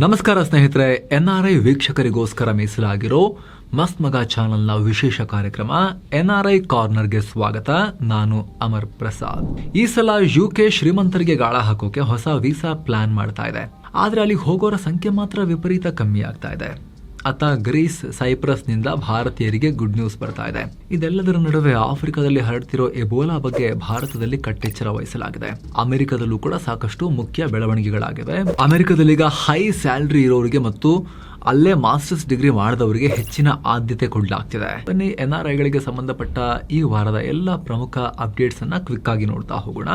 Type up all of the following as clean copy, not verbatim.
ನಮಸ್ಕಾರ ಸ್ನೇಹಿತರೆ, NRI ವೀಕ್ಷಕರಿಗೋಸ್ಕರ ಮೀಸಲಾಗಿರೋ ಮಸ್ತ್ ಮಗ ಚಾನೆಲ್ನ ವಿಶೇಷ ಕಾರ್ಯಕ್ರಮ NRI ಕಾರ್ನರ್ಗೆ ಸ್ವಾಗತ. ನಾನು ಅಮರ್ ಪ್ರಸಾದ್. ಈ ಸಲ UK ಶ್ರೀಮಂತರಿಗೆ ಗಾಳ ಹಾಕೋಕೆ ಹೊಸ ವೀಸಾ ಪ್ಲಾನ್ ಮಾಡ್ತಾ ಇದೆ. ಆದ್ರೆ ಅಲ್ಲಿ ಹೋಗೋರ ಸಂಖ್ಯೆ ಮಾತ್ರ ವಿಪರೀತ ಕಮ್ಮಿ ಆಗ್ತಾ ಇದೆ. ಅತ್ತ ಗ್ರೀಸ್, ಸೈಪ್ರಸ್ ನಿಂದ ಭಾರತೀಯರಿಗೆ ಗುಡ್ ನ್ಯೂಸ್ ಬರ್ತಾ ಇದೆ. ಇದೆಲ್ಲದರ ನಡುವೆ ಆಫ್ರಿಕಾದಲ್ಲಿ ಹರಡ್ತಿರೋ ಎಬೋಲಾ ಬಗ್ಗೆ ಭಾರತದಲ್ಲಿ ಕಟ್ಟೆಚ್ಚರ ವಹಿಸಲಾಗಿದೆ. ಅಮೆರಿಕದಲ್ಲೂ ಕೂಡ ಸಾಕಷ್ಟು ಮುಖ್ಯ ಬೆಳವಣಿಗೆಗಳಾಗಿವೆ. ಅಮೆರಿಕದಲ್ಲಿ ಈಗ ಹೈ ಸ್ಯಾಲರಿ ಇರೋರಿಗೆ ಮತ್ತು ಅಲ್ಲೇ ಮಾಸ್ಟರ್ಸ್ ಡಿಗ್ರಿ ಮಾಡಿದವರಿಗೆ ಹೆಚ್ಚಿನ ಆದ್ಯತೆ ಕೊಡಲಾಗ್ತಿದೆ. ಬನ್ನಿ NRIಗಳಿಗೆ ಸಂಬಂಧಪಟ್ಟ ಈ ವಾರದ ಎಲ್ಲ ಪ್ರಮುಖ ಅಪ್ಡೇಟ್ಸ್ ಅನ್ನ ಕ್ವಿಕ್ ಆಗಿ ನೋಡ್ತಾ ಹೋಗೋಣ.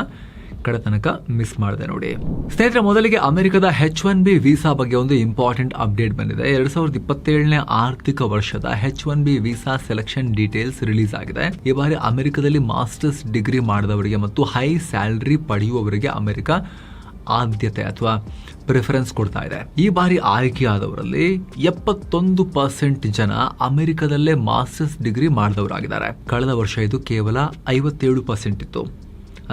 ಕಡೆ ತನಕ ಮಿಸ್ ಮಾಡಿದೆ ನೋಡಿ ಸ್ನೇಹಿತರೆ. ಮೊದಲಿಗೆ ಅಮೆರಿಕದ H1B ವೀಸಾ ಬಗ್ಗೆ ಒಂದು ಇಂಪಾರ್ಟೆಂಟ್ ಅಪ್ಡೇಟ್ ಬಂದಿದೆ. 2027ನೇ ಆರ್ಥಿಕ ವರ್ಷದ H1B visa selection details release ಆಗಿದೆ. ಈ ಬಾರಿ ಅಮೆರಿಕದಲ್ಲಿ ಮಾಸ್ಟರ್ಸ್ ಡಿಗ್ರಿ ಮಾಡಿದವರಿಗೆ ಮತ್ತು ಹೈ ಸ್ಯಾಲರಿ ಪಡೆಯುವವರಿಗೆ ಅಮೆರಿಕ ಆದ್ಯತೆ ಅಥವಾ ಪ್ರಿಫರೆನ್ಸ್ ಕೊಡ್ತಾ ಇದೆ. ಈ ಬಾರಿ ಆಯ್ಕೆಯಾದವರಲ್ಲಿ 71% ಜನ ಅಮೆರಿಕದಲ್ಲೇ ಮಾಸ್ಟರ್ಸ್ ಡಿಗ್ರಿ ಮಾಡಿದವರಾಗಿದ್ದಾರೆ. ಕಳೆದ ವರ್ಷ ಇದು ಕೇವಲ 57% ಇತ್ತು.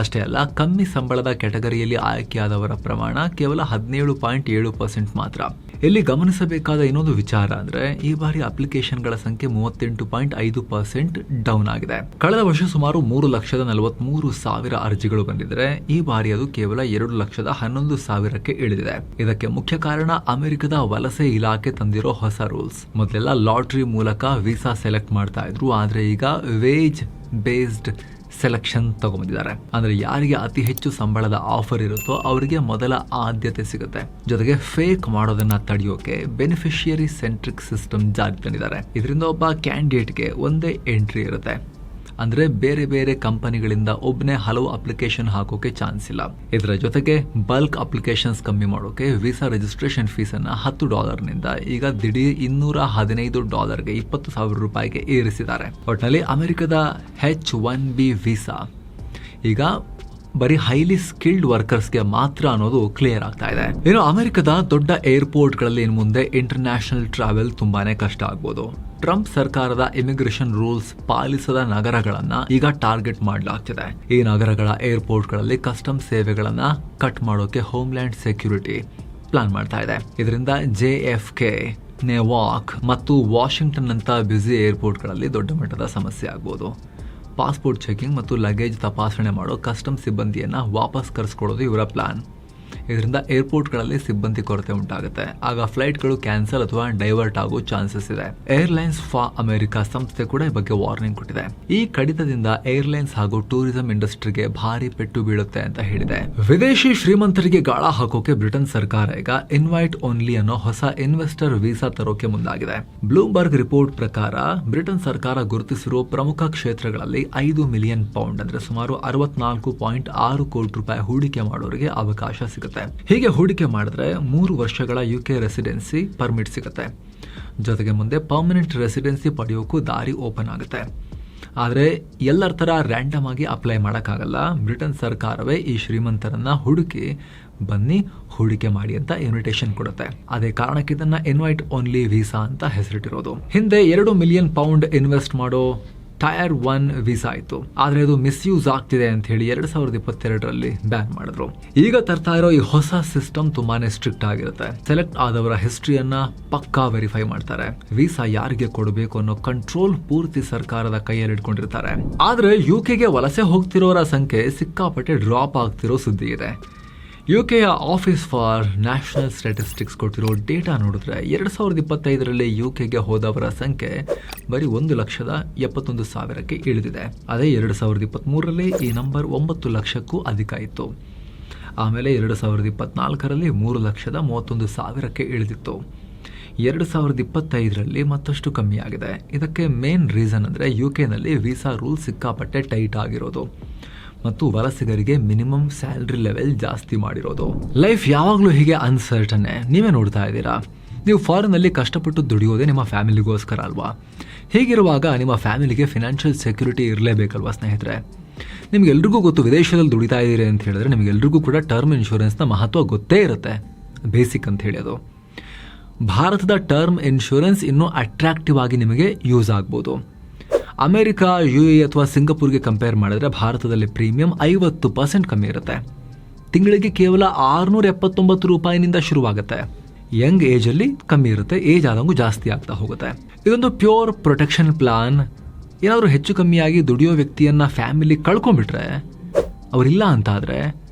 ಅಷ್ಟೇ ಅಲ್ಲ, ಕಮ್ಮಿ ಸಂಬಳದ ಕ್ಯಾಟಗರಿಯಲ್ಲಿ ಆಯ್ಕೆಯಾದವರ ಪ್ರಮಾಣ ಕೇವಲ 17.7% ಮಾತ್ರ. ಇಲ್ಲಿ ಗಮನಿಸಬೇಕಾದ ಇನ್ನೊಂದು ವಿಚಾರ ಅಂದ್ರೆ ಈ ಬಾರಿ ಅಪ್ಲಿಕೇಶನ್ಗಳ ಸಂಖ್ಯೆ 38.5% ಡೌನ್ ಆಗಿದೆ. ಕಳೆದ ವರ್ಷ ಸುಮಾರು 3,43,000 ಅರ್ಜಿಗಳು ಬಂದಿದ್ರೆ ಈ ಬಾರಿ ಅದು ಕೇವಲ 2,11,000ಕ್ಕೆ ಇಳಿದಿದೆ. ಇದಕ್ಕೆ ಮುಖ್ಯ ಕಾರಣ ಅಮೆರಿಕದ ವಲಸೆ ಇಲಾಖೆ ತಂದಿರೋ ಹೊಸ ರೂಲ್ಸ್. ಮೊದಲೆಲ್ಲ ಲಾಟರಿ ಮೂಲಕ ವೀಸಾ ಸೆಲೆಕ್ಟ್ ಮಾಡ್ತಾ ಇದ್ರು, ಆದ್ರೆ ಈಗ ವೇಜ್ ಬೇಸ್ಡ್ ಸೆಲೆಕ್ಷನ್ ತಗೊಂಡಿದ್ದಾರೆ. ಅಂದ್ರೆ ಯಾರಿಗೆ ಅತಿ ಹೆಚ್ಚು ಸಂಬಳದ ಆಫರ್ ಇರುತ್ತೋ ಅವರಿಗೆ ಮೊದಲ ಆದ್ಯತೆ ಸಿಗುತ್ತೆ. ಜೊತೆಗೆ ಫೇಕ್ ಮಾಡೋದನ್ನ ತಡೆಯೋಕೆ ಬೆನಿಫಿಷಿಯರಿ ಸೆಂಟ್ರಿಕ್ ಸಿಸ್ಟಮ್ ಜಾರಿ ತಂದಿದ್ದಾರೆ. ಇದರಿಂದ ಒಬ್ಬ ಕ್ಯಾಂಡಿಡೇಟ್ಗೆ ಒಂದೇ ಎಂಟ್ರಿ ಇರುತ್ತೆ. ಅಂದ್ರೆ ಬೇರೆ ಬೇರೆ ಕಂಪನಿಗಳಿಂದ ಒಬ್ಬನೇ ಹಲವು ಅಪ್ಲಿಕೇಶನ್ ಹಾಕೋಕೆ ಚಾನ್ಸ್ ಇಲ್ಲ. ಇದರ ಜೊತೆಗೆ ಬಲ್ಕ್ ಅಪ್ಲಿಕೇಶನ್ಸ್ ಕಮ್ಮಿ ಮಾಡೋಕೆ ವೀಸಾ ರಿಜಿಸ್ಟ್ರೇಷನ್ ಫೀಸ್ ಅನ್ನ $10 ಈಗ ದಿಢೀರ್ $215ಗೆ $20,000 ಏರಿಸಿದ್ದಾರೆ. ಒಟ್ಟಿನಲ್ಲಿ ಅಮೆರಿಕದ H1B ವೀಸಾ ಈಗ ಬರೀ ಹೈಲಿ ಸ್ಕಿಲ್ಡ್ ವರ್ಕರ್ಸ್ಗೆ ಮಾತ್ರ ಅನ್ನೋದು ಕ್ಲಿಯರ್ ಆಗ್ತಾ ಇದೆ. ಇನ್ನು ಅಮೆರಿಕದ ದೊಡ್ಡ ಏರ್ಪೋರ್ಟ್ಗಳಲ್ಲಿ ಇನ್ನು ಮುಂದೆ ಇಂಟರ್ನ್ಯಾಷನಲ್ ಟ್ರಾವೆಲ್ ತುಂಬಾನೇ ಕಷ್ಟ ಆಗ್ಬೋದು. ಟ್ರಂಪ್ ಸರ್ಕಾರದ ಇಮಿಗ್ರೇಷನ್ ರೂಲ್ಸ್ ಪಾಲಿಸದ ನಗರಗಳನ್ನ ಈಗ ಟಾರ್ಗೆಟ್ ಮಾಡಲಾಗ್ತಿದೆ. ಈ ನಗರಗಳ ಏರ್ಪೋರ್ಟ್ಗಳಲ್ಲಿ ಕಸ್ಟಮ್ ಸೇವೆಗಳನ್ನ ಕಟ್ ಮಾಡೋಕೆ ಹೋಮ್ಲ್ಯಾಂಡ್ ಸೆಕ್ಯೂರಿಟಿ ಪ್ಲಾನ್ ಮಾಡ್ತಾ ಇದೆ. ಇದರಿಂದ JFK, ನೆವಾರ್ಕ್ ಮತ್ತು ವಾಷಿಂಗ್ಟನ್ ಅಂತ ಬ್ಯುಸಿ ಏರ್ಪೋರ್ಟ್ಗಳಲ್ಲಿ ದೊಡ್ಡ ಮಟ್ಟದ ಸಮಸ್ಯೆ ಆಗ್ಬೋದು. ಪಾಸ್ಪೋರ್ಟ್ ಚೆಕಿಂಗ್ ಮತ್ತು ಲಗೇಜ್ ತಪಾಸಣೆ ಮಾಡೋ ಕಸ್ಟಮ್ ಸಿಬ್ಬಂದಿಯನ್ನ ವಾಪಸ್ ಕರೆಸ್ಕೊಳ್ಳೋದು ಇವರ ಪ್ಲಾನ್. ಇದರಿಂದ ಏರ್ಪೋರ್ಟ್ಗಳಲ್ಲಿ ಸಿಬ್ಬಂದಿ ಕೊರತೆ ಉಂಟಾಗುತ್ತೆ. ಆಗ ಫ್ಲೈಟ್ಗಳು ಕ್ಯಾನ್ಸಲ್ ಅಥವಾ ಡೈವರ್ಟ್ ಆಗೋ ಚಾನ್ಸಸ್ ಇದೆ. ಏರ್ಲೈನ್ಸ್ ಫಾರ್ ಅಮೆರಿಕಾ ಸಂಸ್ಥೆ ಕೂಡ ಈ ಬಗ್ಗೆ ವಾರ್ನಿಂಗ್ ಕೊಟ್ಟಿದೆ. ಈ ಕಡಿತದಿಂದ ಏರ್ಲೈನ್ಸ್ ಹಾಗೂ ಟೂರಿಸಂ ಇಂಡಸ್ಟ್ರಿಗೆ ಭಾರಿ ಪೆಟ್ಟು ಬೀಳುತ್ತೆ ಅಂತ ಹೇಳಿದೆ. ವಿದೇಶಿ ಶ್ರೀಮಂತರಿಗೆ ಗಾಳ ಹಾಕೋಕೆ ಬ್ರಿಟನ್ ಸರ್ಕಾರ ಈಗ ಇನ್ವೈಟ್ ಓನ್ಲಿ ಅನ್ನೋ ಹೊಸ ಇನ್ವೆಸ್ಟರ್ ವೀಸಾ ತರೋಕೆ ಮುಂದಾಗಿದೆ. ಬ್ಲೂಮ್ಬರ್ಗ್ ರಿಪೋರ್ಟ್ ಪ್ರಕಾರ ಬ್ರಿಟನ್ ಸರ್ಕಾರ ಗುರುತಿಸಿರುವ ಪ್ರಮುಖ ಕ್ಷೇತ್ರಗಳಲ್ಲಿ £5 ಮಿಲಿಯನ್ ಅಂದ್ರೆ ಸುಮಾರು $64.6 ಕೋಟಿ ಹೂಡಿಕೆ ಮಾಡೋರಿಗೆ ಅವಕಾಶ ಸಿಗುತ್ತೆ. ಹೀಗೆ ಹೂಡಿಕೆ ಮಾಡಿದ್ರೆ 3 ವರ್ಷಗಳ UK ರೆಸಿಡೆನ್ಸಿ ಪರ್ಮಿಟ್ ಸಿಗುತ್ತೆ. ಜೊತೆಗೆ ಮುಂದೆ ಪರ್ಮನೆಂಟ್ ರೆಸಿಡೆನ್ಸಿ ಪಡೆಯೋಕ್ಕೂ ದಾರಿ ಓಪನ್ ಆಗುತ್ತೆ. ಆದರೆ ಎಲ್ಲರ ತರ ರ್ಯಾಂಡಮ್ ಆಗಿ ಅಪ್ಲೈ ಮಾಡೋಕ್ಕಾಗಲ್ಲ. ಬ್ರಿಟನ್ ಸರ್ಕಾರವೇ ಈ ಶ್ರೀಮಂತರನ್ನ ಹುಡುಕಿ ಬನ್ನಿ ಹೂಡಿಕೆ ಮಾಡಿ ಅಂತ ಇನ್ವಿಟೇಷನ್ ಕೊಡುತ್ತೆ. ಅದೇ ಕಾರಣಕ್ಕೆ ಇದನ್ನ ಇನ್ವೈಟ್ ಓನ್ಲಿ ವೀಸಾ ಅಂತ ಹೆಸರಿಟ್ಟಿರೋದು. ಹಿಂದೆ £2 ಮಿಲಿಯನ್ ಇನ್ವೆಸ್ಟ್ ಮಾಡೋ ಟೈರ್ 1 ವೀಸಾ ಇತ್ತು, ಆದ್ರೆ ಅದು ಮಿಸ್ಯೂಸ್ ಆಗ್ತಿದೆ ಅಂತ ಹೇಳಿ 2022ರಲ್ಲಿ ಬ್ಯಾನ್ ಮಾಡಿದ್ರು. ಈಗ ತರ್ತಾ ಇರೋ ಈ ಹೊಸ ಸಿಸ್ಟಮ್ ತುಂಬಾನೇ ಸ್ಟ್ರಿಕ್ಟ್ ಆಗಿರುತ್ತೆ. ಸೆಲೆಕ್ಟ್ ಆದವರ ಹಿಸ್ಟ್ರಿಯನ್ನ ಪಕ್ಕಾ ವೆರಿಫೈ ಮಾಡ್ತಾರೆ. ವೀಸಾ ಯಾರಿಗೆ ಕೊಡಬೇಕು ಅನ್ನೋ ಕಂಟ್ರೋಲ್ ಪೂರ್ತಿ ಸರ್ಕಾರದ ಕೈಯಲ್ಲಿ ಇಟ್ಕೊಂಡಿರ್ತಾರೆ. ಆದ್ರೆ UKಗೆ ವಲಸೆ ಹೋಗ್ತಿರೋರ ಸಂಖ್ಯೆ ಸಿಕ್ಕಾಪಟ್ಟೆ ಡ್ರಾಪ್ ಆಗ್ತಿರೋ ಸುದ್ದಿ ಇದೆ. UKಯ ಆಫೀಸ್ ಫಾರ್ ನ್ಯಾಷನಲ್ ಸ್ಟ್ಯಾಟಿಸ್ಟಿಕ್ಸ್ ಕೊಟ್ಟಿರೋ ಡೇಟಾ ನೋಡಿದ್ರೆ 2025ರಲ್ಲಿ UKಗೆ ಹೋದವರ ಸಂಖ್ಯೆ ಬರೀ 1,71,000ಕ್ಕೆ ಇಳಿದಿದೆ. ಅದೇ 2023ರಲ್ಲಿ ಈ ನಂಬರ್ 9 ಲಕ್ಷಕ್ಕೂ ಅಧಿಕ ಇತ್ತು. ಆಮೇಲೆ 2024ರಲ್ಲಿ 3,31,000ಕ್ಕೆ ಇಳಿದಿತ್ತು. 2025ರಲ್ಲಿ ಮತ್ತಷ್ಟು ಕಮ್ಮಿ ಆಗಿದೆ. ಇದಕ್ಕೆ ಮೇನ್ ರೀಸನ್ ಅಂದ್ರೆ UKನಲ್ಲಿ ವೀಸಾ ರೂಲ್ ಸಿಕ್ಕಾಪಟ್ಟೆ ಟೈಟ್ ಆಗಿರೋದು ಮತ್ತು ವಲಸಿಗರಿಗೆ ಮಿನಿಮಮ್ ಸ್ಯಾಲರಿ ಲೆವೆಲ್ ಜಾಸ್ತಿ ಮಾಡಿರೋದು. ಲೈಫ್ ಯಾವಾಗಲೂ ಹೀಗೆ ಅನ್ಸರ್ಟನ್ನೇ. ನೀವೇ ನೋಡ್ತಾ ಇದ್ದೀರಾ, ನೀವು ಫಾರಿನ್ ಅಲ್ಲಿ ಕಷ್ಟಪಟ್ಟು ದುಡಿಯೋದೇ ನಿಮ್ಮ ಫ್ಯಾಮಿಲಿಗೋಸ್ಕರ ಅಲ್ವಾ? ಹೀಗಿರುವಾಗ ನಿಮ್ಮ ಫ್ಯಾಮಿಲಿಗೆ ಫಿನಾನ್ಷಿಯಲ್ ಸೆಕ್ಯೂರಿಟಿ ಇರಲೇಬೇಕಲ್ವಾ ಸ್ನೇಹಿತರೆ? ನಿಮ್ಗೆಲ್ರಿಗೂ ಗೊತ್ತು, ವಿದೇಶದಲ್ಲಿ ದುಡಿತಾ ಇದ್ದೀರಿ ಅಂತ ಹೇಳಿದ್ರೆ ನಿಮಗೆಲ್ರಿಗೂ ಕೂಡ ಟರ್ಮ್ ಇನ್ಶೂರೆನ್ಸ್ನ ಮಹತ್ವ ಗೊತ್ತೇ ಇರುತ್ತೆ. ಬೇಸಿಕ್ ಅಂತ ಹೇಳಿ ಅದು. ಭಾರತದ ಟರ್ಮ್ ಇನ್ಶೂರೆನ್ಸ್ ಇನ್ನೂ ಅಟ್ರಾಕ್ಟಿವ್ ಆಗಿ ನಿಮಗೆ ಯೂಸ್ ಆಗ್ಬೋದು. ಅಮೆರಿಕ, UAE ಅಥವಾ ಸಿಂಗಪುರ್ಗೆ ಕಂಪೇರ್ ಮಾಡಿದ್ರೆ ಭಾರತದಲ್ಲಿ ಪ್ರೀಮಿಯಂ 50% ಕಮ್ಮಿ ಇರುತ್ತೆ. ತಿಂಗಳಿಗೆ ಕೇವಲ ₹679 ಶುರುವಾಗುತ್ತೆ. ಯಂಗ್ ಏಜಲ್ಲಿ ಕಮ್ಮಿ ಇರುತ್ತೆ, ಏಜ್ ಆದಂಗೂ ಜಾಸ್ತಿ ಆಗ್ತಾ ಹೋಗುತ್ತೆ. ಇದೊಂದು ಪ್ಯೂರ್ ಪ್ರೊಟೆಕ್ಷನ್ ಪ್ಲಾನ್. ಏನಾದರೂ ಹೆಚ್ಚು ಕಮ್ಮಿಯಾಗಿ ದುಡಿಯೋ ವ್ಯಕ್ತಿಯನ್ನ ಫ್ಯಾಮಿಲಿ ಕಳ್ಕೊಂಡ್ಬಿಟ್ರೆ, ಅವರಿಲ್ಲ ಅಂತಾದರೆ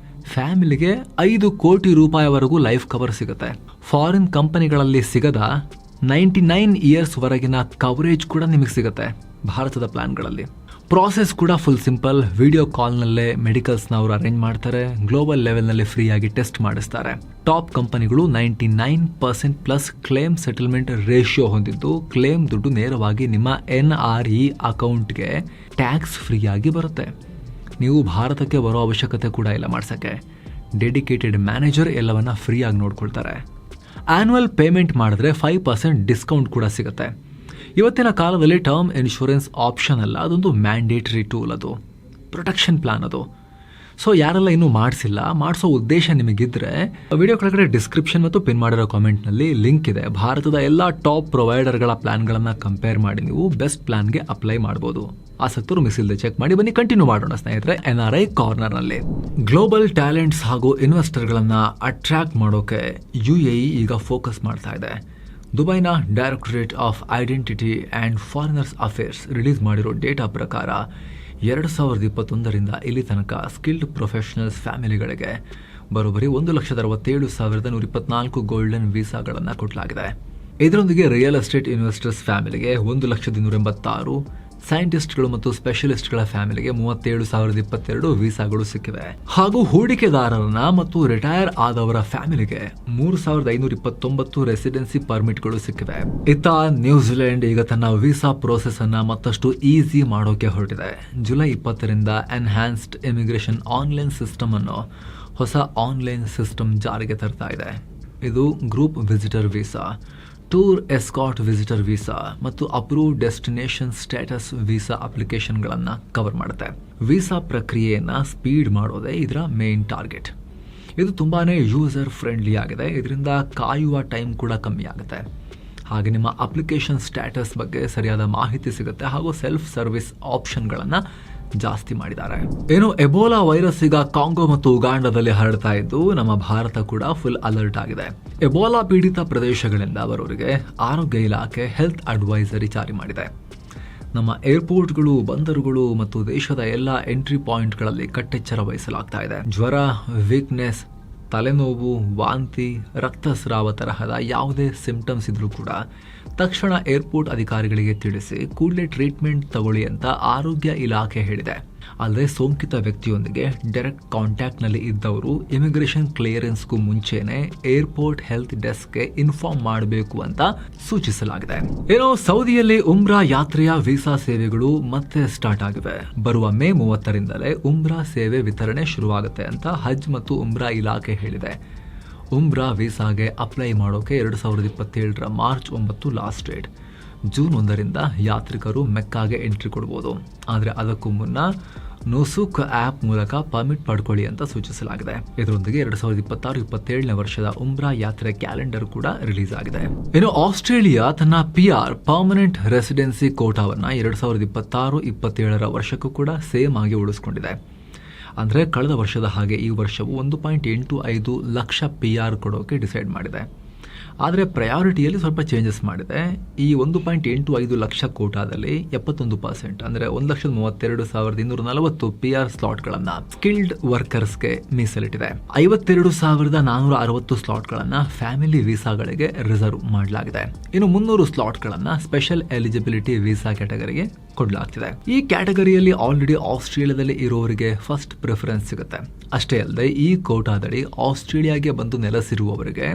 ಫ್ಯಾಮಿಲಿಗೆ 5 ಕೋಟಿ ರೂಪಾಯಿವರೆಗೂ ಲೈಫ್ ಕವರ್ ಸಿಗುತ್ತೆ. ಫಾರಿನ್ ಕಂಪನಿಗಳಲ್ಲಿ ಸಿಗದ 99 ಇಯರ್ಸ್ ವರೆಗಿನ ಕವರೇಜ್ ಕೂಡ ನಿಮಗೆ ಸಿಗುತ್ತೆ ಭಾರತದ ಪ್ಲಾನ್ಗಳಲ್ಲಿ. ಪ್ರಾಸೆಸ್ ಕೂಡ ಫುಲ್ ಸಿಂಪಲ್. ವಿಡಿಯೋ ಕಾಲ್ನಲ್ಲೇ ಮೆಡಿಕಲ್ಸ್ನ ಅವರು ಅರೇಂಜ್ ಮಾಡ್ತಾರೆ. ಗ್ಲೋಬಲ್ ಲೆವೆಲ್ನಲ್ಲಿ ಫ್ರೀಯಾಗಿ ಟೆಸ್ಟ್ ಮಾಡಿಸ್ತಾರೆ. ಟಾಪ್ ಕಂಪನಿಗಳು 99% ಕ್ಲೇಮ್ ಸೆಟಲ್ಮೆಂಟ್ ರೇಷಿಯೋ ಹೊಂದಿದ್ದು, ಕ್ಲೇಮ್ ದುಡ್ಡು ನೇರವಾಗಿ ನಿಮ್ಮ NRE ಅಕೌಂಟ್ಗೆ ಟ್ಯಾಕ್ಸ್ ಫ್ರೀಯಾಗಿ ಬರುತ್ತೆ. ನೀವು ಭಾರತಕ್ಕೆ ಬರೋ ಅವಶ್ಯಕತೆ ಕೂಡ ಇಲ್ಲ ಮಾಡ್ಸೋಕ್ಕೆ. ಡೆಡಿಕೇಟೆಡ್ ಮ್ಯಾನೇಜರ್ ಎಲ್ಲವನ್ನ ಫ್ರೀಯಾಗಿ ನೋಡ್ಕೊಳ್ತಾರೆ. ಆನ್ಯುವಲ್ ಪೇಮೆಂಟ್ ಮಾಡಿದ್ರೆ 5% ಡಿಸ್ಕೌಂಟ್ ಕೂಡ ಸಿಗುತ್ತೆ. ಇವತ್ತಿನ ಕಾಲದಲ್ಲಿ ಟರ್ಮ್ ಇನ್ಶೂರೆನ್ಸ್ ಆಪ್ಷನ್ ಅಲ್ಲ, ಅದೊಂದು ಮ್ಯಾಂಡೇಟರಿ ಟೂಲ್, ಅದು ಪ್ರೊಟೆಕ್ಷನ್ ಪ್ಲಾನ್ ಅದು. ಸೊ ಯಾರೆಲ್ಲ ಇನ್ನೂ ಮಾಡಿಸಿಲ್ಲ, ಮಾಡಿಸೋ ಉದ್ದೇಶ ನಿಮಗಿದ್ರೆ ವಿಡಿಯೋ ಕೆಳಗಡೆ ಡಿಸ್ಕ್ರಿಪ್ಷನ್ ಮತ್ತು ಪಿನ್ ಮಾಡಿರೋ ಕಾಮೆಂಟ್ನಲ್ಲಿ ಲಿಂಕ್ ಇದೆ. ಭಾರತದ ಎಲ್ಲ ಟಾಪ್ ಪ್ರೊವೈಡರ್ಗಳ ಪ್ಲಾನ್ಗಳನ್ನು ಕಂಪೇರ್ ಮಾಡಿ ನೀವು ಬೆಸ್ಟ್ ಪ್ಲಾನ್ಗೆ ಅಪ್ಲೈ ಮಾಡ್ಬೋದು. ಆಸಕ್ತರು ಮಿಸ್ ಇಲ್ಲದೆ ಚೆಕ್ ಮಾಡಿ ಬನ್ನಿ. ಕಂಟಿನ್ಯೂ ಮಾಡೋಣ ಸ್ನೇಹಿತರೆ. NRI ಕಾರ್ನರ್ನಲ್ಲಿ ಗ್ಲೋಬಲ್ ಟ್ಯಾಲೆಂಟ್ಸ್ ಹಾಗೂ ಇನ್ವೆಸ್ಟರ್ಗಳನ್ನು ಅಟ್ರಾಕ್ಟ್ ಮಾಡೋಕೆ UAE ಈಗ ಫೋಕಸ್ ಮಾಡ್ತಾ ಇದೆ. ದುಬೈನ directorate of identity and foreigners affairs release ಮಾಡಿರೋ ಡೇಟಾ ಪ್ರಕಾರ 2021ರಿಂದ ಇಲ್ಲಿ ತನಕ ಸ್ಕಿಲ್ಡ್ ಪ್ರೊಫೆಷನಲ್ಸ್ ಫ್ಯಾಮಿಲಿಗಳಿಗೆ ಬರೋಬ್ಬರಿ 1,67,124 ಗೋಲ್ಡನ್ ವೀಸಾಗಳನ್ನು ಕೊಡಲಾಗಿದೆ. ಇದರೊಂದಿಗೆ ರಿಯಲ್ ಎಸ್ಟೇಟ್ ಇನ್ವೆಸ್ಟರ್ಸ್ ಫ್ಯಾಮಿಲಿಗೆ 1,286, ಸೈಂಟಿಸ್ಟ್ಗಳು ಮತ್ತು ಸ್ಪೆಷಲಿಸ್ಟ್ಗಳ ಫ್ಯಾಮಿಲಿಗೆ 37,022 ವೀಸಾಗಳು ಸಿಕ್ಕಿವೆ. ಹಾಗೂ ಹೂಡಿಕೆದಾರರನ್ನ ಮತ್ತು ರಿಟೈರ್ ಆದವರ ಫ್ಯಾಮಿಲಿಗೆ 3,529 ರೆಸಿಡೆನ್ಸಿ ಪರ್ಮಿಟ್ಗಳು ಸಿಕ್ಕಿವೆ. ಇತ್ತ ನ್ಯೂಜಿಲೆಂಡ್ ಈಗ ತನ್ನ ವೀಸಾ ಪ್ರೋಸೆಸ್ ಅನ್ನ ಮತ್ತಷ್ಟು ಈಸಿ ಮಾಡೋಕೆ ಹೊರಟಿದೆ. ಜುಲೈ 20ರಿಂದ ಎನ್ಹಾನ್ಸ್ಡ್ ಇಮಿಗ್ರೇಷನ್ ಆನ್ಲೈನ್ ಸಿಸ್ಟಮ್ ಅನ್ನು ಹೊಸ ಆನ್ಲೈನ್ ಸಿಸ್ಟಮ್ ಜಾರಿಗೆ ತರ್ತಾ ಇದೆ. ಇದು group visitor visa, tour escort visitor visa ಮತ್ತು ಅಪ್ರೂವ್ ಡೆಸ್ಟಿನೇಷನ್ ಸ್ಟೇಟಸ್ ವೀಸಾ ಅಪ್ಲಿಕೇಶನ್ಗಳನ್ನು ಕವರ್ ಮಾಡುತ್ತೆ. ವೀಸಾ ಪ್ರಕ್ರಿಯೆಯನ್ನು ಸ್ಪೀಡ್ ಮಾಡೋದೇ ಇದರ ಮೇನ್ ಟಾರ್ಗೆಟ್. ಇದು ತುಂಬಾ ಯೂಸರ್ ಫ್ರೆಂಡ್ಲಿ ಆಗಿದೆ. ಇದರಿಂದ ಕಾಯುವ ಟೈಮ್ ಕೂಡ ಕಮ್ಮಿ ಆಗುತ್ತೆ. ಹಾಗೆ ನಿಮ್ಮ ಅಪ್ಲಿಕೇಶನ್ ಸ್ಟೇಟಸ್ ಬಗ್ಗೆ ಸರಿಯಾದ ಮಾಹಿತಿ ಸಿಗುತ್ತೆ. ಹಾಗೂ ಸೆಲ್ಫ್ ಸರ್ವಿಸ್ ಆಪ್ಷನ್ಗಳನ್ನು ಜಾಸ್ತಿ ಮಾಡಿದ್ದಾರೆ. ಏನು ಎಬೋಲಾ ವೈರಸ್ ಈಗ ಕಾಂಗೋ ಮತ್ತು ಉಗಾಂಡದಲ್ಲಿ ಹರಡ್ತಾ ಇದ್ದು, ನಮ್ಮ ಭಾರತ ಕೂಡ ಫುಲ್ ಅಲರ್ಟ್ ಆಗಿದೆ. ಎಬೋಲಾ ಪೀಡಿತ ಪ್ರದೇಶಗಳಿಂದ ಬರೋರಿಗೆ ಆರೋಗ್ಯ ಇಲಾಖೆ ಹೆಲ್ತ್ ಅಡ್ವೈಸರಿ ಜಾರಿ ಮಾಡಿದೆ. ನಮ್ಮ ಏರ್ಪೋರ್ಟ್ಗಳು, ಬಂದರುಗಳು ಮತ್ತು ದೇಶದ ಎಲ್ಲ ಎಂಟ್ರಿ ಪಾಯಿಂಟ್ಗಳಲ್ಲಿ ಕಟ್ಟೆಚ್ಚರ ವಹಿಸಲಾಗ್ತಾ ಇದೆ. ಜ್ವರ, ವೀಕ್ನೆಸ್, ತಲೆನೋವು, ವಾಂತಿ, ರಕ್ತಸ್ರಾವ ತರಹದ ಯಾವುದೇ ಸಿಂಪ್ಟಮ್ಸ್ ಇದ್ರೂ ಕೂಡ ತಕ್ಷಣ ಏರ್ಪೋರ್ಟ್ ಅಧಿಕಾರಿಗಳಿಗೆ ತಿಳಿಸಿ ಕೂಡಲೇ ಟ್ರೀಟ್ಮೆಂಟ್ ತಗೊಳ್ಳಿ ಅಂತ ಆರೋಗ್ಯ ಇಲಾಖೆ ಹೇಳಿದೆ. ಅಲ್ಲದೆ ಸೋಂಕಿತ ವ್ಯಕ್ತಿಯೊಂದಿಗೆ ಡೈರೆಕ್ಟ್ ಕಾಂಟ್ಯಾಕ್ಟ್ನಲ್ಲಿ ಇದ್ದವರು ಇಮಿಗ್ರೇಷನ್ ಕ್ಲಿಯರೆನ್ಸ್ಗೂ ಮುಂಚೆನೆ ಏರ್ಪೋರ್ಟ್ ಹೆಲ್ತ್ ಡೆಸ್ಕ್ಗೆ ಇನ್ಫಾರ್ಮ್ ಮಾಡಬೇಕು ಅಂತ ಸೂಚಿಸಲಾಗಿದೆ. ಏನೋ ಸೌದಿಯಲ್ಲಿ ಉಮ್ರಾ ಯಾತ್ರೆಯ ವೀಸಾ ಸೇವೆಗಳು ಮತ್ತೆ ಸ್ಟಾರ್ಟ್ ಆಗಿವೆ. ಬರುವ ಮೇ 30ರಿಂದಲೇ ಉಮ್ರಾ ಸೇವೆ ವಿತರಣೆ ಶುರುವಾಗುತ್ತೆ ಅಂತ ಹಜ್ ಮತ್ತು ಉಮ್ರಾ ಇಲಾಖೆ ಹೇಳಿದೆ. ಉಮ್ರಾ ವೀಸಾಗೆ ಅಪ್ಲೈ ಮಾಡೋಕೆ 2027ರ ಮಾರ್ಚ್ 9 ಲಾಸ್ಟ್ ಡೇಟ್. ಜೂನ್ 1ರಿಂದ ಯಾತ್ರಿಕರು ಮೆಕ್ಕಾಗೆ ಎಂಟ್ರಿ ಕೊಡ್ಬೋದು. ಆದರೆ ಅದಕ್ಕೂ ಮುನ್ನ ನೋಸುಕ್ ಆ್ಯಪ್ ಮೂಲಕ ಪರ್ಮಿಟ್ ಪಡ್ಕೊಳ್ಳಿ ಅಂತ ಸೂಚಿಸಲಾಗಿದೆ. ಇದರೊಂದಿಗೆ 2026-27ನೇ ವರ್ಷದ ಉಮ್ರಾ ಯಾತ್ರೆ ಕ್ಯಾಲೆಂಡರ್ ಕೂಡ ರಿಲೀಸ್ ಆಗಿದೆ. ಇನ್ನು ಆಸ್ಟ್ರೇಲಿಯಾ ತನ್ನ PR ಪರ್ಮನೆಂಟ್ ರೆಸಿಡೆನ್ಸಿ ಕೋಟಾವನ್ನು 2026-27ರ ವರ್ಷಕ್ಕೂ ಕೂಡ ಸೇಮ್ ಆಗಿ ಉಳಿಸ್ಕೊಂಡಿದೆ. ಅಂದರೆ ಕಳೆದ ವರ್ಷದ ಹಾಗೆ ಈ ವರ್ಷವು 1.85 ಲಕ್ಷ PR ಕೊಡೋಕೆ ಡಿಸೈಡ್ ಮಾಡಿದೆ. ಆದರೆ ಪ್ರಯಾರಿಟಿಯಲ್ಲಿ ಸ್ವಲ್ಪ ಚೇಂಜಸ್ ಮಾಡಿದೆ. ಈ 1.85 ಲಕ್ಷ ಕೋಟಾದಲ್ಲಿ 71% ಅಂದರೆ 1,32,240 PR ಸ್ಲಾಟ್ಗಳನ್ನು ಸ್ಕಿಲ್ಡ್ ವರ್ಕರ್ಸ್ಗೆ ಮೀಸಲಿಟ್ಟಿದೆ. 52,460 ಸ್ಲಾಟ್ಗಳನ್ನು ಫ್ಯಾಮಿಲಿ ವೀಸಾಗಳಿಗೆ ರಿಸರ್ವ್ ಮಾಡಲಾಗಿದೆ. ಇನ್ನು 300 ಸ್ಲಾಟ್ಗಳನ್ನು ಸ್ಪೆಷಲ್ ಎಲಿಜಿಬಿಲಿಟಿ ವೀಸಾ ಕ್ಯಾಟಗರಿಗೆ ಕೊಡಲಾಗ್ತಿದೆ. ಈ ಕ್ಯಾಟಗರಿಯಲ್ಲಿ ಆಲ್ರೆಡಿ ಆಸ್ಟ್ರೇಲಿಯಾದಲ್ಲಿ ಇರೋರಿಗೆ ಫಸ್ಟ್ ಪ್ರಿಫರೆನ್ಸ್ ಸಿಗುತ್ತೆ. ಅಷ್ಟೇ ಅಲ್ಲದೆ ಈ ಕೋಟಾದಡಿ ಆಸ್ಟ್ರೇಲಿಯಾಗೆ ಬಂದು ನೆಲೆಸಿರುವವರಿಗೆ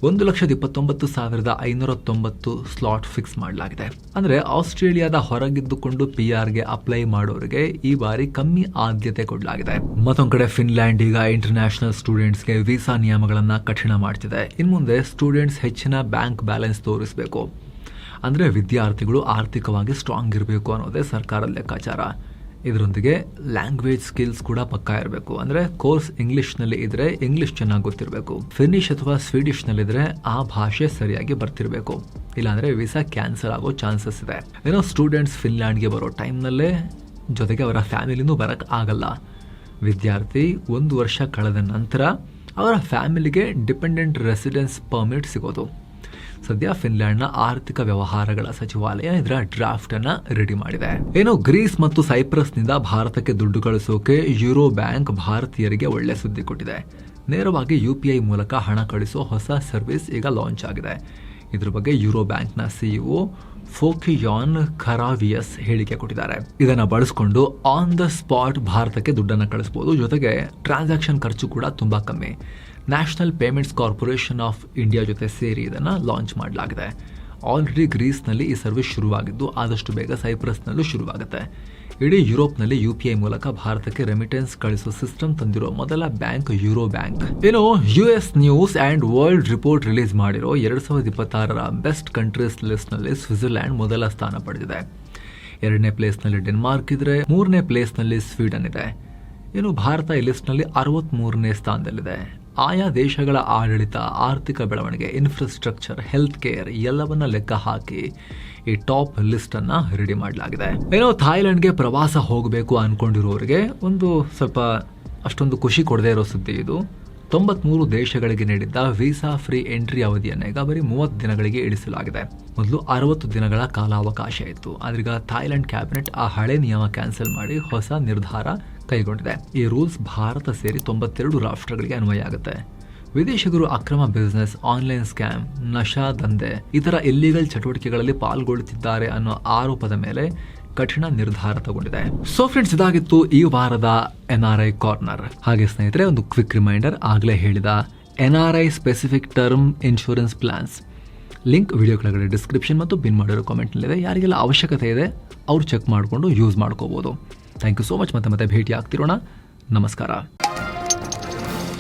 1,29,590 ಸ್ಲಾಟ್ ಫಿಕ್ಸ್ ಮಾಡಲಾಗಿದೆ. ಅಂದರೆ ಆಸ್ಟ್ರೇಲಿಯಾದ ಹೊರಗಿದ್ದುಕೊಂಡು PRಗೆ ಅಪ್ಲೈ ಮಾಡೋರಿಗೆ ಈ ಬಾರಿ ಕಮ್ಮಿ ಆದ್ಯತೆ ಕೊಡಲಾಗಿದೆ. ಮತ್ತೊಂದು ಕಡೆ ಫಿನ್ಲ್ಯಾಂಡ್ ಈಗ ಇಂಟರ್ನ್ಯಾಷನಲ್ ಸ್ಟೂಡೆಂಟ್ಸ್ಗೆ ವೀಸಾ ನಿಯಮಗಳನ್ನು ಕಠಿಣ ಮಾಡ್ತಿದೆ. ಇನ್ನು ಮುಂದೆ ಸ್ಟೂಡೆಂಟ್ಸ್ ಹೆಚ್ಚಿನ ಬ್ಯಾಂಕ್ ಬ್ಯಾಲೆನ್ಸ್ ತೋರಿಸಬೇಕು. ಅಂದರೆ ವಿದ್ಯಾರ್ಥಿಗಳು ಆರ್ಥಿಕವಾಗಿ ಸ್ಟ್ರಾಂಗ್ ಇರಬೇಕು ಅನ್ನೋದೇ ಸರ್ಕಾರದ ಲೆಕ್ಕಾಚಾರ. ಇದರೊಂದಿಗೆ ಲ್ಯಾಂಗ್ವೇಜ್ ಸ್ಕಿಲ್ಸ್ ಕೂಡ ಪಕ್ಕಾ ಇರಬೇಕು. ಅಂದರೆ ಕೋರ್ಸ್ ಇಂಗ್ಲಿಷ್ನಲ್ಲಿ ಇದ್ರೆ ಇಂಗ್ಲಿಷ್ ಚೆನ್ನಾಗಿ ಗೊತ್ತಿರಬೇಕು. ಫಿನಿಶ್ ಅಥವಾ ಸ್ವೀಡಿಷ್ನಲ್ಲಿದ್ರೆ ಆ ಭಾಷೆ ಸರಿಯಾಗಿ ಬರ್ತಿರಬೇಕು. ಇಲ್ಲಾಂದರೆ ವೀಸಾ ಕ್ಯಾನ್ಸಲ್ ಆಗೋ ಚಾನ್ಸಸ್ ಇದೆ. ಏನೋ ಸ್ಟೂಡೆಂಟ್ಸ್ ಫಿನ್ಲ್ಯಾಂಡ್ಗೆ ಬರೋ ಟೈಮ್ನಲ್ಲೇ ಜೊತೆಗೆ ಅವರ ಫ್ಯಾಮಿಲಿನೂ ಬರೋಕ್ಕೆ ಆಗಲ್ಲ. ವಿದ್ಯಾರ್ಥಿ 1 ವರ್ಷ ಕಳೆದ ನಂತರ ಅವರ ಫ್ಯಾಮಿಲಿಗೆ ಡಿಪೆಂಡೆಂಟ್ ರೆಸಿಡೆನ್ಸ್ ಪರ್ಮಿಟ್ ಸಿಗೋದು. ಸದ್ಯ ಫಿನ್ಲ್ಯಾಂಡ್ನ ಆರ್ಥಿಕ ವ್ಯವಹಾರಗಳ ಸಚಿವಾಲಯ ಇದರ ಡ್ರಾಫ್ಟ್ ಅನ್ನ ರೆಡಿ ಮಾಡಿದೆ. ಏನು ಗ್ರೀಸ್ ಮತ್ತು ಸೈಪ್ರಸ್ನಿಂದ ಭಾರತಕ್ಕೆ ದುಡ್ಡು ಕಳಿಸೋಕೆ ಯೂರೋ ಬ್ಯಾಂಕ್ ಭಾರತೀಯರಿಗೆ ಒಳ್ಳೆ ಸುದ್ದಿ ಕೊಟ್ಟಿದೆ. ನೇರವಾಗಿ UPI ಮೂಲಕ ಹಣ ಕಳಿಸೋ ಹೊಸ ಸರ್ವಿಸ್ ಈಗ ಲಾಂಚ್ ಆಗಿದೆ. ಇದ್ರ ಬಗ್ಗೆ ಯೂರೋ ಬ್ಯಾಂಕ್ನ CEO ಫೋಕಿಯಾನ್ ಖರಾವಿಯಸ್ ಹೇಳಿಕೆ ಕೊಟ್ಟಿದ್ದಾರೆ. ಇದನ್ನ ಬಳಸಿಕೊಂಡು ಆನ್ ದ ಸ್ಪಾಟ್ ಭಾರತಕ್ಕೆ ದುಡ್ಡನ್ನು ಕಳಿಸಬಹುದು. ಜೊತೆಗೆ ಟ್ರಾನ್ಸಾಕ್ಷನ್ ಖರ್ಚು ಕೂಡ ತುಂಬಾ ಕಮ್ಮಿ. National payments corporation of India ಜೊತೆ ಸೇರಿ ಇದನ್ನ ಲಾಂಚ್ ಮಾಡಲಾಗಿದೆ. ಆಲ್ರೆಡಿ ಗ್ರೀಸ್ನಲ್ಲಿ ಈ ಸರ್ವಿಸ್ ಶುರುವಾಗಿದ್ದು ಆದಷ್ಟು ಬೇಗ ಸೈಪ್ರಸ್ನಲ್ಲೂ ಶುರುವಾಗುತ್ತೆ. ಇಡೀ ಯುರೋಪ್ನಲ್ಲಿ UPI ಮೂಲಕ ಭಾರತಕ್ಕೆ ರೆಮಿಟೆನ್ಸ್ ಕಳಿಸೋ ಸಿಸ್ಟಮ್ ತಂದಿರೋ ಮೊದಲ ಬ್ಯಾಂಕ್ ಯೂರೋ ಬ್ಯಾಂಕ್. ಏನು US news and world report release ಮಾಡಿರೋ 2026ರ ಬೆಸ್ಟ್ ಕಂಟ್ರೀಸ್ ಲಿಸ್ಟ್ ನಲ್ಲಿ ಸ್ವಿಟ್ಜರ್ಲ್ಯಾಂಡ್ ಮೊದಲ ಸ್ಥಾನ ಪಡೆದಿದೆ. 2ನೇ ಪ್ಲೇಸ್ ನಲ್ಲಿ ಡೆನ್ಮಾರ್ಕ್ ಇದ್ರೆ 3ನೇ ಪ್ಲೇಸ್ ನಲ್ಲಿ ಸ್ವೀಡನ್ ಇದೆ. ಇನ್ನು ಭಾರತ ಈ ಲಿಸ್ಟ್ ನಲ್ಲಿ 63ನೇ ಸ್ಥಾನದಲ್ಲಿದೆ. ಆಯಾ ದೇಶಗಳ ಆಡಳಿತ, ಆರ್ಥಿಕ ಬೆಳವಣಿಗೆ, ಇನ್ಫ್ರಾಸ್ಟ್ರಕ್ಚರ್, ಹೆಲ್ತ್ ಕೇರ್ ಎಲ್ಲವನ್ನ ಲೆಕ್ಕ ಹಾಕಿ ಈ ಟಾಪ್ ಲಿಸ್ಟ್ ಅನ್ನ ರೆಡಿ ಮಾಡಲಾಗಿದೆ. ಏನೋ ಥಾಯ್ಲೆಂಡ್ಗೆ ಪ್ರವಾಸ ಹೋಗಬೇಕು ಅನ್ಕೊಂಡಿರೋರಿಗೆ ಒಂದು ಸ್ವಲ್ಪ ಅಷ್ಟೊಂದು ಖುಷಿ ಕೊಡದೇ ಇರೋ ಸುದ್ದಿ ಇದು. 93 ದೇಶಗಳಿಗೆ ನೀಡಿದ್ದ ವೀಸಾ ಫ್ರೀ ಎಂಟ್ರಿ ಅವಧಿಯನ್ನು ಈಗ ಬರೀ 30 ದಿನಗಳಿಗೆ ಇಳಿಸಲಾಗಿದೆ. ಮೊದಲು 60 ದಿನಗಳ ಕಾಲಾವಕಾಶ ಇತ್ತು. ಆದ್ರೀಗ ಥಾಯ್ಲೆಂಡ್ ಕ್ಯಾಬಿನೆಟ್ ಆ ಹಳೆ ನಿಯಮ ಕ್ಯಾನ್ಸಲ್ ಮಾಡಿ ಹೊಸ ನಿರ್ಧಾರ ಕೈಗೊಂಡಿದೆ. ಈ ರೂಲ್ಸ್ ಭಾರತ ಸೇರಿ 92 ರಾಷ್ಟ್ರಗಳಿಗೆ ಅನ್ವಯ ಆಗುತ್ತೆ. ವಿದೇಶಿಗರು ಅಕ್ರಮ ಬಿಸಿನೆಸ್, ಆನ್ಲೈನ್ ಸ್ಕ್ಯಾಮ್, ನಶಾ ದಂಧೆ ಇತರ ಇಲ್ಲಿಗಲ್ ಚಟುವಟಿಕೆಗಳಲ್ಲಿ ಪಾಲ್ಗೊಳ್ಳುತ್ತಿದ್ದಾರೆ ಅನ್ನೋ ಆರೋಪದ ಮೇಲೆ ಕಠಿಣ ನಿರ್ಧಾರ ತಗೊಂಡಿದೆ. ಸೊ ಫ್ರೆಂಡ್ಸ್, ಇದಾಗಿತ್ತು ಈ ವಾರದ NRI ಕಾರ್ನರ್. ಹಾಗೆ ಸ್ನೇಹಿತರೆ, ಒಂದು ಕ್ವಿಕ್ ರಿಮೈಂಡರ್, ಆಗಲೇ ಹೇಳಿದ NRI specific term insurance plans link video ಕೆಳಗಡೆ ಡಿಸ್ಕ್ರಿಪ್ಷನ್ ಮತ್ತು ಪಿನ್ ಮಾಡಿರೋ ಕಾಮೆಂಟ್ನಲ್ಲಿದೆ. ಯಾರಿಗೆಲ್ಲ ಅವಶ್ಯಕತೆ ಇದೆ ಅವ್ರು ಚೆಕ್ ಮಾಡಿಕೊಂಡು ಯೂಸ್ ಮಾಡ್ಕೋಬಹುದು. Thank you so much. ಮತ್ತೆ ಭೇಟಿ ಆಗ್ತಿರೋಣ. ನಮಸ್ಕಾರ.